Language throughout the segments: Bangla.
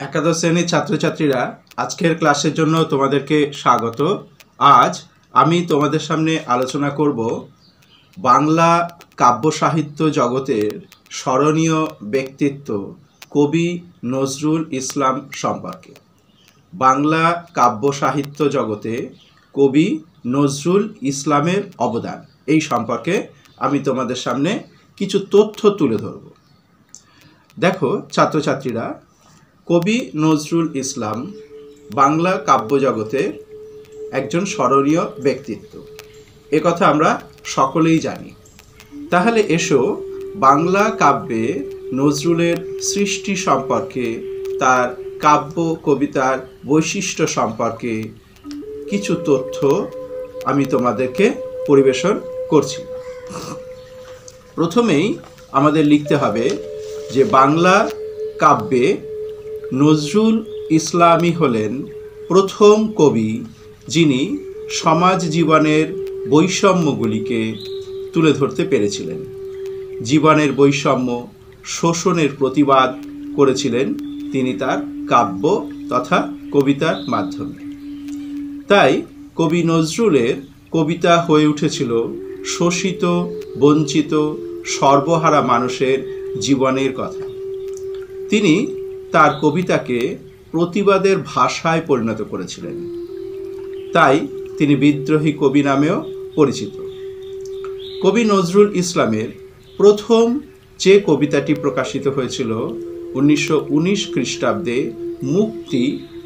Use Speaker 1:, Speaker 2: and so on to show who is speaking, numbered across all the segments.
Speaker 1: একাদশ শ্রেণীর ছাত্রছাত্রীরা, আজকের ক্লাসের জন্য তোমাদেরকে স্বাগত। আজ আমি তোমাদের সামনে আলোচনা করব বাংলা কাব্য সাহিত্য জগতের স্মরণীয় ব্যক্তিত্ব কবি নজরুল ইসলাম সম্পর্কে। বাংলা কাব্য সাহিত্য জগতে কবি নজরুল ইসলামের অবদান এই সম্পর্কে আমি তোমাদের সামনে কিছু তথ্য তুলে ধরব। দেখো ছাত্রছাত্রীরা, কবি নজরুল ইসলাম বাংলা কাব্য জগতের একজন স্মরণীয় ব্যক্তিত্ব, একথা আমরা সকলেই জানি। তাহলে এসো বাংলা কাব্যে নজরুলের সৃষ্টি সম্পর্কে, তার কাব্য কবিতার বৈশিষ্ট্য সম্পর্কে কিছু তথ্য আমি তোমাদেরকে পরিবেশন করছি। প্রথমেই আমাদের লিখতে হবে যে বাংলা কাব্যে নজরুল ইসলামই হলেন প্রথম কবি যিনি সমাজ জীবনের বৈষম্যগুলিকে তুলে ধরতে পেরেছিলেন। জীবনের বৈষম্য শোষণের প্রতিবাদ করেছিলেন তিনি তার কাব্য তথা কবিতার মাধ্যমে। তাই কবি নজরুলের কবিতা হয়ে উঠেছিল শোষিত, বঞ্চিত, সর্বহারা মানুষের জীবনের কথা। তিনি তার কবিতাকে প্রতিবাদের ভাষায় পরিণত করেছিলেন, তাই তিনি বিদ্রোহী কবি নামেও পরিচিত। কবি নজরুল ইসলামের প্রথম যে কবিতাটি প্রকাশিত হয়েছিল 1919 খ্রিস্টাব্দে মুক্তি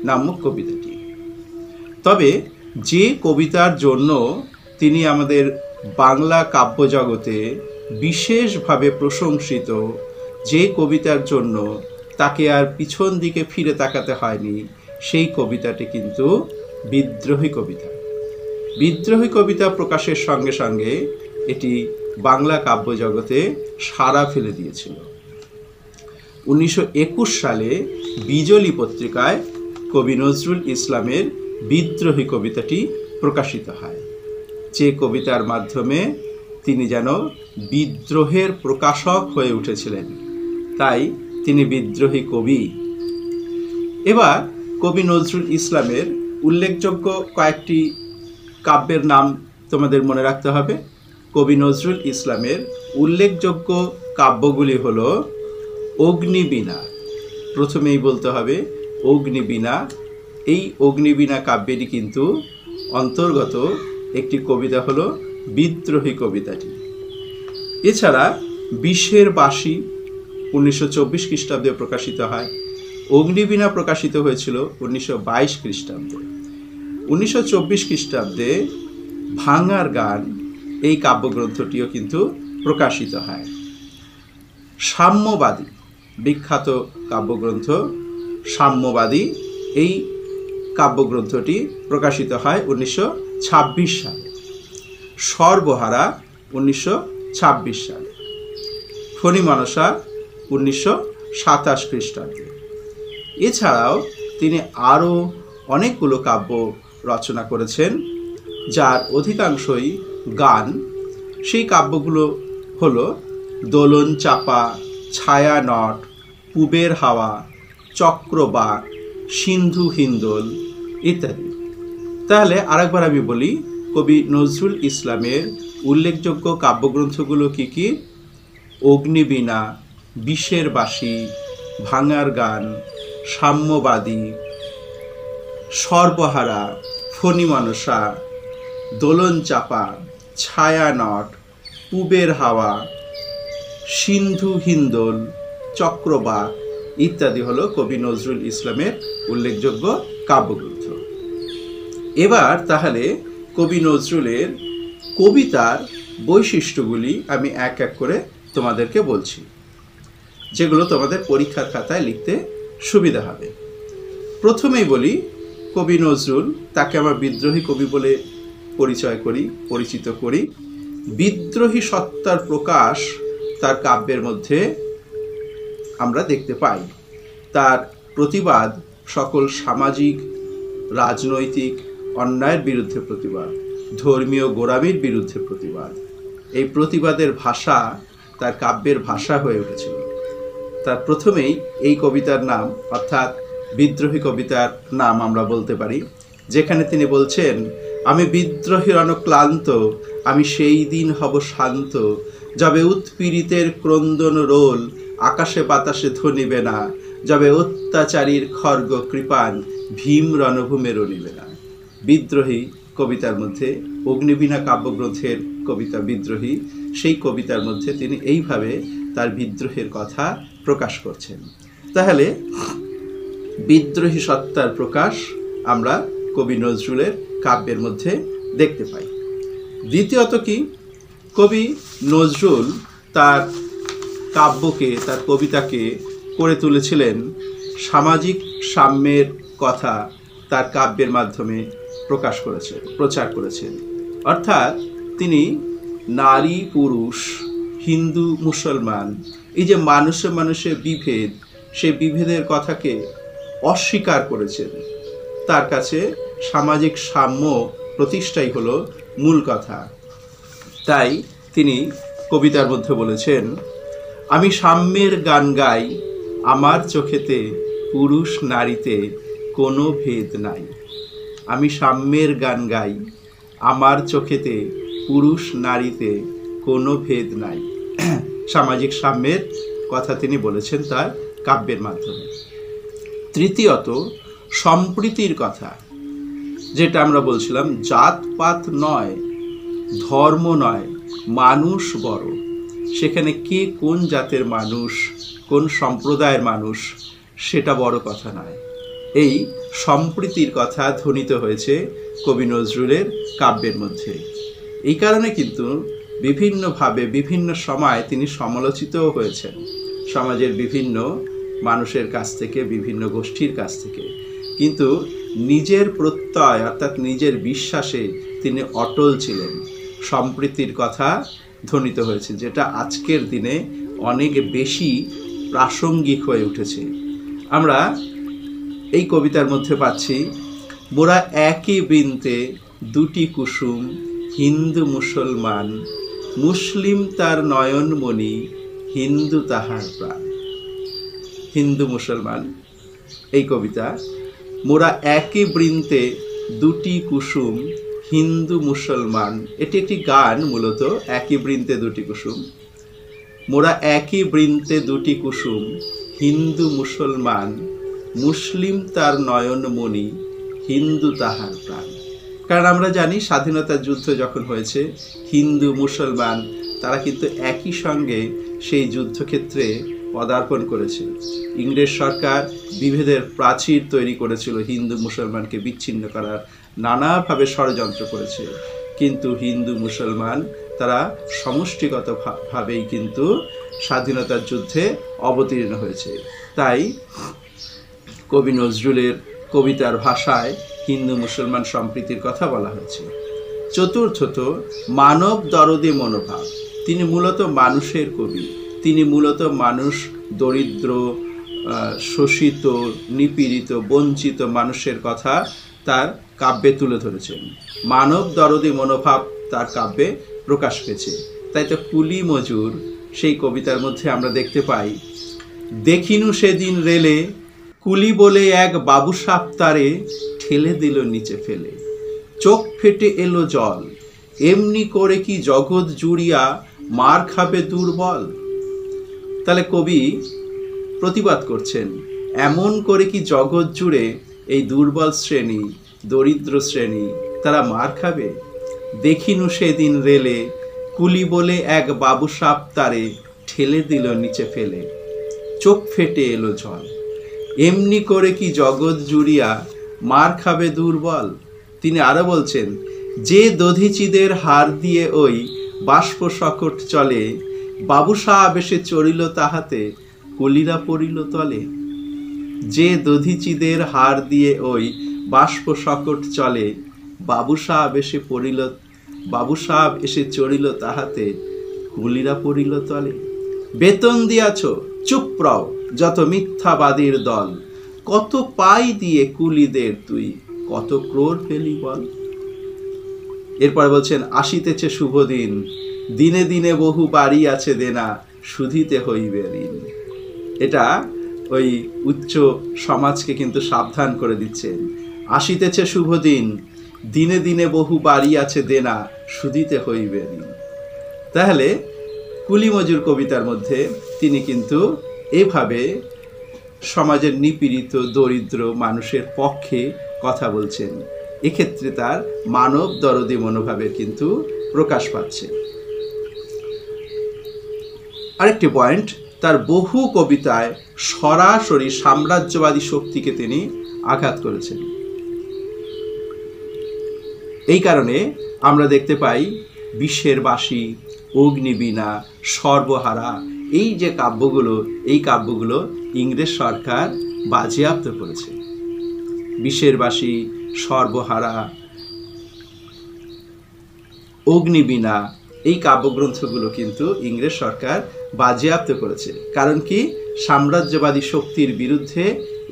Speaker 1: নামক কবিতাটি। তবে যে কবিতার জন্য তিনি আমাদের বাংলা কাব্য জগতে বিশেষভাবে প্রশংসিত, যে কবিতার জন্য তাকে আর পিছন দিকে ফিরে তাকাতে হয়নি, সেই কবিতাটি কিন্তু বিদ্রোহী কবিতা। বিদ্রোহী কবিতা প্রকাশের সঙ্গে সঙ্গে এটি বাংলা কাব্য জগতে সাড়া ফেলে দিয়েছিল। 1921 সালে বিজলি পত্রিকায় কবি নজরুল ইসলামের বিদ্রোহী কবিতাটি প্রকাশিত হয়, যে কবিতার মাধ্যমে তিনি যেন বিদ্রোহের প্রকাশক হয়ে উঠেছিলেন, তাই তিনি বিদ্রোহী কবি। এবার কবি নজরুল ইসলামের উল্লেখযোগ্য কয়েকটি কাব্যের নাম তোমাদের মনে রাখতে হবে। কবি নজরুল ইসলামের উল্লেখযোগ্য কাব্যগুলি হল অগ্নিবীণা। প্রথমেই বলতে হবে অগ্নিবীণা। এই অগ্নিবীণা কাব্যেরই কিন্তু অন্তর্গত একটি কবিতা হলো বিদ্রোহী কবিতাটি। এছাড়া বিষের বাঁশি 1924 খ্রিস্টাব্দে প্রকাশিত হয়। অগ্নিবীণা প্রকাশিত হয়েছিল 1922 খ্রিস্টাব্দে। 1924 খ্রিস্টাব্দে ভাঙার গান এই কাব্যগ্রন্থটিও কিন্তু প্রকাশিত হয়। সাম্যবাদী, বিখ্যাত কাব্যগ্রন্থ সাম্যবাদী, এই কাব্যগ্রন্থটি প্রকাশিত হয় 1926 সালে। সর্বহারা 1926 সালে। ফণীমনসা 1927 খ্রিস্টাব্দে। এছাড়াও তিনি আরও অনেকগুলো কাব্য রচনা করেছেন, যার অধিকাংশই গান। সেই কাব্যগুলো হলো দোলন চাপা, ছায়ানট, পুবের হাওয়া, চক্রবাক, সিন্ধু হিন্দোল ইত্যাদি। তাহলে আরেকবার আমি বলি, কবি নজরুল ইসলামের উল্লেখযোগ্য কাব্যগ্রন্থগুলো কি কি? অগ্নিবীণা, বিষের বাঁশি, ভাঙার গান, সাম্যবাদী, সর্বহারা, ফণীমনসা, দোলন চাপা, ছায়ানট, পুবের হাওয়া, সিন্ধু হিন্দোল, চক্রবাক ইত্যাদি হলো কবি নজরুল ইসলামের উল্লেখযোগ্য কাব্যগ্রন্থ। এবার তাহলে কবি নজরুলের কবিতার বৈশিষ্ট্যগুলি আমি এক এক করে তোমাদেরকে বলছি, যেগুলো তোমাদের পরীক্ষার খাতায় লিখতে সুবিধা হবে। প্রথমেই বলি, কবি নজরুল, তাকে আমরা বিদ্রোহী কবি বলে পরিচিত করি। বিদ্রোহী সত্তার প্রকাশ তার কাব্যের মধ্যে আমরা দেখতে পাই। তার প্রতিবাদ সকল সামাজিক, রাজনৈতিক অন্যায়ের বিরুদ্ধে প্রতিবাদ, ধর্মীয় গোঁড়ামির বিরুদ্ধে প্রতিবাদ। এই প্রতিবাদের ভাষা তার কাব্যের ভাষা হয়ে উঠেছিল। তার প্রথমেই এই কবিতার নাম, অর্থাৎ বিদ্রোহী কবিতার নাম আমরা বলতে পারি, যেখানে তিনি বলছেন, আমি বিদ্রোহীর অনুক্লান্ত, আমি সেই দিন হব শান্ত, যবে উৎপীড়িতের ক্রন্দন রোল আকাশে বাতাসে ধ্বনিবে না, যবে অত্যাচারীর খর্গ কৃপান ভীম রণভূমে রণিবে না। বিদ্রোহী কবিতার মধ্যে, অগ্নিবীণা কাব্যগ্রন্থের কবিতা বিদ্রোহী, সেই কবিতার মধ্যে তিনি এইভাবে তার বিদ্রোহের কথা প্রকাশ করছেন। তাহলে বিদ্রোহী সত্তার প্রকাশ আমরা কবি নজরুলের কাব্যের মধ্যে দেখতে পাই। দ্বিতীয়ত কি, কবি নজরুল তার কাব্যকে, তার কবিতাকে করে তুলেছিলেন সামাজিক সাম্যের কথা তার কাব্যের মাধ্যমে প্রচার করেছেন। অর্থাৎ তিনি নারী পুরুষ, হিন্দু মুসলমান, এই যে মানুষে মানুষে বিভেদ, সেই বিভেদের কথাকে অস্বীকার করেছেন। তার কাছে সামাজিক সাম্য প্রতিষ্ঠাই হলো মূল কথা। তাই তিনি কবিতার মধ্যে বলেছেন, আমি সাম্যের গান গাই, আমার চোখেতে পুরুষ নারীতে কোনো ভেদ নাই। আমি সাম্যের গান গাই, আমার চোখেতে পুরুষ নারীতে কোনো ভেদ নাই। সামাজিক সাম্যের কথা তিনি বলেছেন তার কাব্যের মাধ্যমে। তৃতীয়ত সম্প্রীতির কথা, যেটা আমরা বলছিলাম, জাতপাত নয়, ধর্ম নয়, মানুষ বড়। সেখানে কে কোন জাতের মানুষ, কোন সম্প্রদায়ের মানুষ, সেটা বড় কথা নয়। এই সম্প্রীতির কথা ধ্বনিত হয়েছে কবি নজরুলের কাব্যের মধ্যে। এই কারণে কিন্তু বিভিন্নভাবে বিভিন্ন সময় তিনি সমালোচিতও হয়েছেন সমাজের বিভিন্ন মানুষের কাছ থেকে, বিভিন্ন গোষ্ঠীর কাছ থেকে। কিন্তু নিজের প্রত্যয় অর্থাৎ নিজের বিশ্বাসে তিনি অটল ছিলেন। সম্প্রীতির কথা ধ্বনিত হয়েছে, যেটা আজকের দিনে অনেক বেশি প্রাসঙ্গিক হয়ে উঠেছে। আমরা এই কবিতার মধ্যে পাচ্ছি, মোরা একই বৃন্তে দুটি কুসুম, হিন্দু মুসলমান, মুসলিম তার নয়নমণি, হিন্দু তাহার প্রাণ। হিন্দু মুসলমান, এই কবিতা, মোরা একই বৃন্তে দুটি কুসুম, হিন্দু মুসলমান, এটি একটি গান মূলত। একই বৃন্তে দুটি কুসুম, মোরা একই বৃন্তে দুটি কুসুম, হিন্দু মুসলমান, মুসলিম তার নয়নমণি, হিন্দু তাহার প্রাণ। কারণ আমরা জানি স্বাধীনতা যুদ্ধ যখন হয়েছে, হিন্দু মুসলমান তারা কিন্তু একই সঙ্গে সেই যুদ্ধক্ষেত্রে পদার্পণ করেছে। ইংরেজ সরকার বিভেদের প্রাচীর তৈরি করেছিল, হিন্দু মুসলমানকে বিচ্ছিন্ন করার নানাভাবে ষড়যন্ত্র করেছে। কিন্তু হিন্দু মুসলমান তারা সমষ্টিগতভাবেই কিন্তু স্বাধীনতার যুদ্ধে অবতীর্ণ হয়েছে। তাই কবি নজরুলের কবিতার ভাষায় হিন্দু মুসলমান সম্প্রীতির কথা বলা হয়েছে। চতুর্থত মানব দরদী মনোভাব। তিনি মূলত মানুষের কবি। তিনি মূলত মানুষ, দরিদ্র, শোষিত, নিপীড়িত, বঞ্চিত মানুষের কথা তার কাব্যে তুলে ধরেছেন। মানব দরদী মনোভাব তার কাব্যে প্রকাশ পেয়েছে। তাই তো কুলি মজুর সেই কবিতার মধ্যে আমরা দেখতে পাই, দেখিনু সেদিন রেলে, কুলি বলে এক বাবু সাপ তারে ঠেলে দিল নিচে ফেলে, চোখ ফেটে এলো জল, এমনি করে কি জগৎ জুড়িয়া মার খাবে দুর্বল। তাহলে কবি প্রতিবাদ করছেন, এমন করে কি জগৎ জুড়ে এই দুর্বল শ্রেণী, দরিদ্র শ্রেণী তারা মার খাবে। দেখিনু সেদিন রেলে, কুলি বলে এক বাবু সাপ তারে ঠেলে দিল নিচে ফেলে, চোখ ফেটে এলো জল, এমনি করে কি জগৎ জুড়িয়া মার খাবে দুর্বল। তিনি আরো বলছেন, যে দধিচিদের হার দিয়ে ওই বাষ্প সকট চলে, বাবু সাহেব এসে চড়িল তাহাতে কলিরা পড়িল তলে। যে দধিচিদের হার দিয়ে ওই বাষ্প সকট চলে, বাবু সাহেব এসে চড়িল তাহাতে কলিরা পড়িল তলে। বেতন দিয়াছ, চুপ রও যত মিথ্যাবাদীর দল, কত পাই দিয়ে কুলিদের তুই কত ক্রোড় ফেলি বল। এরপর বলছেন, আসিতেছে শুভ দিন, দিনে দিনে বহু বাড়ি আছে দেনা, শুধিতে হইবে ঋণ। এটা ওই উচ্চ সমাজকে কিন্তু সাবধান করে দিচ্ছেন। আসিতেছে শুভ দিন, দিনে দিনে বহু বাড়ি আছে দেনা, শুধিতে হইবে ঋণ। তাহলে কুলি মজুর কবিতার মধ্যে তিনি কিন্তু এভাবে সমাজের নিপীড়িত দরিদ্র মানুষের পক্ষে কথা বলছেন। এক্ষেত্রে তার মানব দরদি মনোভাবের কিন্তু প্রকাশ পাচ্ছে। আরেকটি পয়েন্ট, তার বহু কবিতায় সরাসরি সাম্রাজ্যবাদী শক্তিকে তিনি আঘাত করেছেন। এই কারণে আমরা দেখতে পাই বিশ্বের বাসী, অগ্নিবীণা, সর্বহারা, এই যে কাব্যগুলো, এই কাব্যগুলো ইংরেজ সরকার বাজেয়াপ্ত করেছে। বিশ্বের বাসী, সর্বহারা, অগ্নিবীণা, এই কাব্যগ্রন্থগুলো কিন্তু ইংরেজ সরকার বাজেয়াপ্ত করেছে। কারণ কি? সাম্রাজ্যবাদী শক্তির বিরুদ্ধে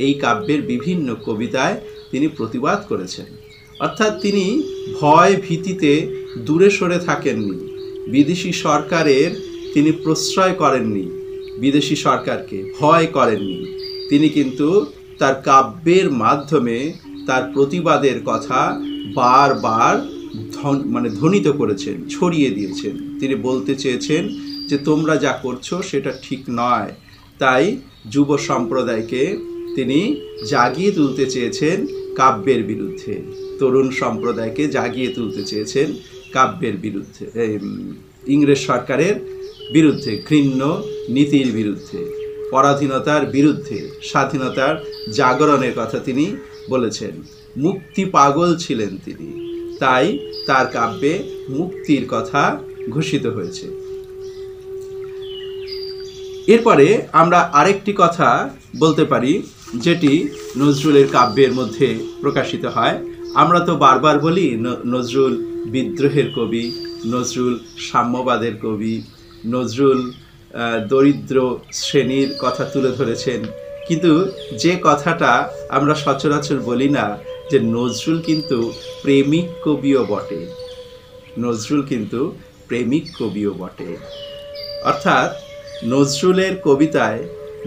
Speaker 1: এই কাব্যের বিভিন্ন কবিতায় তিনি প্রতিবাদ করেছেন। অর্থাৎ তিনি ভয় ভীতিতে দূরে সরে থাকেননি, বিদেশি সরকারের তিনি প্রশ্রয় করেননি, বিদেশি সরকারকে ভয় করেননি। তিনি কিন্তু তার কাব্যের মাধ্যমে তার প্রতিবাদের কথা বারবার ধ্বনিত করেছেন, ছড়িয়ে দিয়েছেন। তিনি বলতে চেয়েছেন যে তোমরা যা করছো সেটা ঠিক নয়। তাই যুব সম্প্রদায়কে তিনি জাগিয়ে তুলতে চেয়েছেন কাব্যের বিরুদ্ধে, তরুণ সম্প্রদায়কে জাগিয়ে তুলতে চেয়েছেন কাব্যের বিরুদ্ধে, ইংরেজ সরকারের বিরুদ্ধে, ঘৃণ্য নীতির বিরুদ্ধে, পরাধীনতার বিরুদ্ধে, স্বাধীনতার জাগরণের কথা তিনি বলেছেন। মুক্তি পাগল ছিলেন তিনি, তাই তার কাব্যে মুক্তির কথা ঘোষিত হয়েছে। এরপরে আমরা আরেকটি কথা বলতে পারি যেটি নজরুলের কাব্যের মধ্যে প্রকাশিত হয়। আমরা তো বারবার বলি নজরুল বিদ্রোহের কবি, নজরুল সাম্যবাদের কবি, নজরুল দরিদ্র শ্রেণীর কথা তুলে ধরেছেন। কিন্তু যে কথাটা আমরা সচরাচর বলি না, যে নজরুল কিন্তু প্রেমিক কবিও বটে, নজরুল কিন্তু প্রেমিক কবিও বটে। অর্থাৎ নজরুলের কবিতায়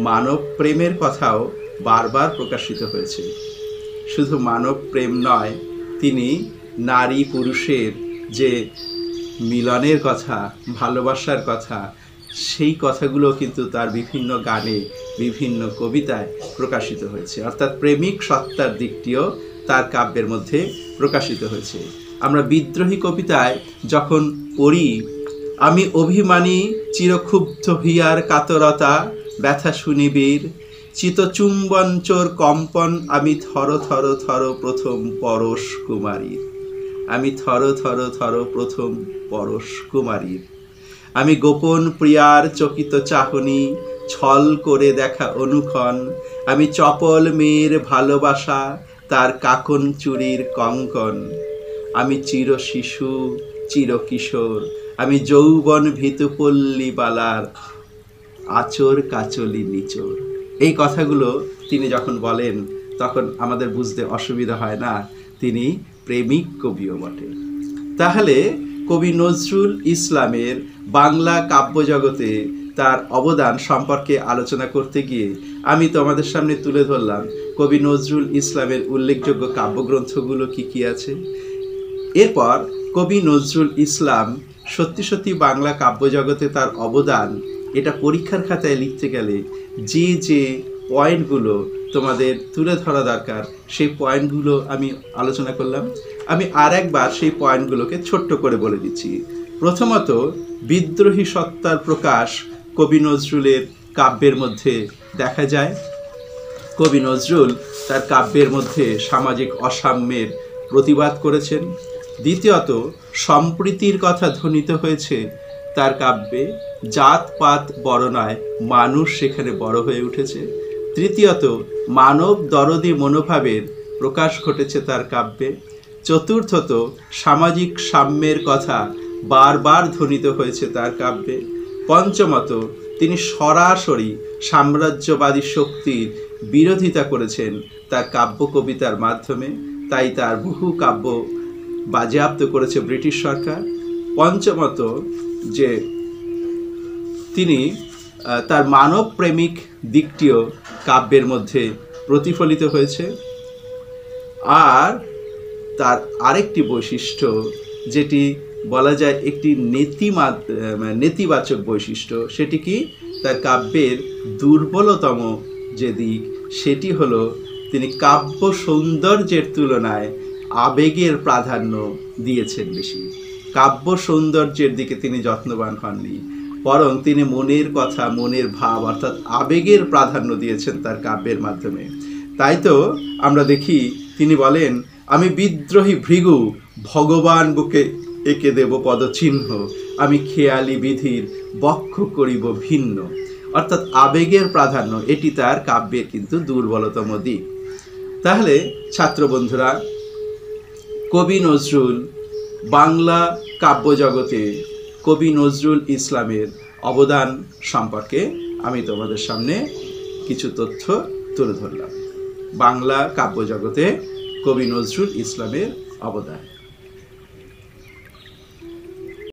Speaker 1: মানব প্রেমের কথাও বারবার প্রকাশিত হয়েছে। শুধু মানব প্রেম নয়, তিনি নারী পুরুষের যে মিলনের কথা, ভালোবাসার কথা, সেই কথাগুলো কিন্তু তার বিভিন্ন গানে, বিভিন্ন কবিতায় প্রকাশিত হয়েছে। অর্থাৎ প্রেমিক সত্তার দিকটিও তার কাব্যের মধ্যে প্রকাশিত হয়েছে। আমরা বিদ্রোহী কবিতায় যখন পড়ি, আমি অভিমানী চিরক্ষুব্ধ হিয়ার কাতরতা, ব্যথা শুনিবীর চিতচুম্বন চোর কম্পন, আমি থর থর থর প্রথম পরশ কুমারীর, আমি থর থর থর প্রথম পরশ কুমারীর, আমি গোপন প্রিয়ার চকিত চাহনি, ছল করে দেখা অনুক্ষণ, আমি চপল মেয়ের ভালোবাসা, তার কাকন চুরির কঙ্কন, আমি চির শিশু চির কিশোর, আমি যৌবন ভীতুপল্লী বালার আচর কাচলি নিচোর। এই কথাগুলো তিনি যখন বলেন তখন আমাদের বুঝতে অসুবিধা হয় না, তিনি প্রেমিক কবিও বটে। তাহলে কবি নজরুল ইসলামের বাংলা কাব্যজগতে তার অবদান সম্পর্কে আলোচনা করতে গিয়ে আমি তোমাদের সামনে তুলে ধরলাম কবি নজরুল ইসলামের উল্লেখযোগ্য কাব্যগ্রন্থগুলো কি কি আছে। এরপর কবি নজরুল ইসলাম সত্যি সত্যি বাংলা কাব্যজগতে তার অবদান, এটা পরীক্ষার খাতায় লিখতে গেলে যে যে পয়েন্টগুলো তোমাদের তুলে ধরা দরকার, সেই পয়েন্টগুলো আমি আলোচনা করলাম। আমি আর একবার সেই পয়েন্টগুলোকে ছোট্ট করে বলে দিচ্ছি। প্রথমত, বিদ্রোহী সত্তার প্রকাশ কবি নজরুলের কাব্যের মধ্যে দেখা যায়। কবি নজরুল তার কাব্যের মধ্যে সামাজিক অসাম্যের প্রতিবাদ করেছেন। দ্বিতীয়ত, সম্প্রীতির কথা ধ্বনিত হয়েছে তার কাব্যে, জাতপাত বড় নয়, মানুষ সেখানে বড় হয়ে উঠেছে। তৃতীয়ত, মানব দরদি মনোভাবের প্রকাশ ঘটেছে তার কাব্যে। চতুর্থত, সামাজিক সাম্যের কথা বারবার ধ্বনিত হয়েছে তার কাব্যে। পঞ্চমত, তিনি সরাসরি সাম্রাজ্যবাদী শক্তির বিরোধিতা করেছেন তার কাব্য কবিতার মাধ্যমে, তাই তার বহু কাব্য বাজেয়াপ্ত করেছে ব্রিটিশ সরকার। পঞ্চমত, যে তিনি তার মানব প্রেমিক দিকটিও কাব্যের মধ্যে প্রতিফলিত হয়েছে। আর তার আরেকটি বৈশিষ্ট্য, যেটি বলা যায় একটি নেতিবাচক বৈশিষ্ট্য, সেটি কি, তার কাব্যের দুর্বলতম যে দিক সেটি হলো তিনি কাব্য সৌন্দর্যের তুলনায় আবেগের প্রাধান্য দিয়েছেন বেশি। কাব্য সৌন্দর্যের দিকে তিনি যত্নবান হননি, বরং তিনি মনের কথা, মনের ভাব অর্থাৎ আবেগের প্রাধান্য দিয়েছেন তার কাব্যের মাধ্যমে। তাই তো আমরা দেখি তিনি বলেন, আমি বিদ্রোহী ভৃগু ভগবান বুকে এঁকে দেব পদচিহ্ন, আমি খেয়ালি বিধির বক্ষ করিব ভিন্ন। অর্থাৎ আবেগের প্রাধান্য, এটি তার কাব্যের কিন্তু দুর্বলতম দিক। তাহলে ছাত্র বন্ধুরা, কবি নজরুল বাংলা কাব্যজগতে কবি নজরুল ইসলামের অবদান সম্পর্কে আমি তোমাদের সামনে কিছু তথ্য তুলে ধরলাম। বাংলা কাব্যজগতে কবি নজরুল ইসলামের অবদান।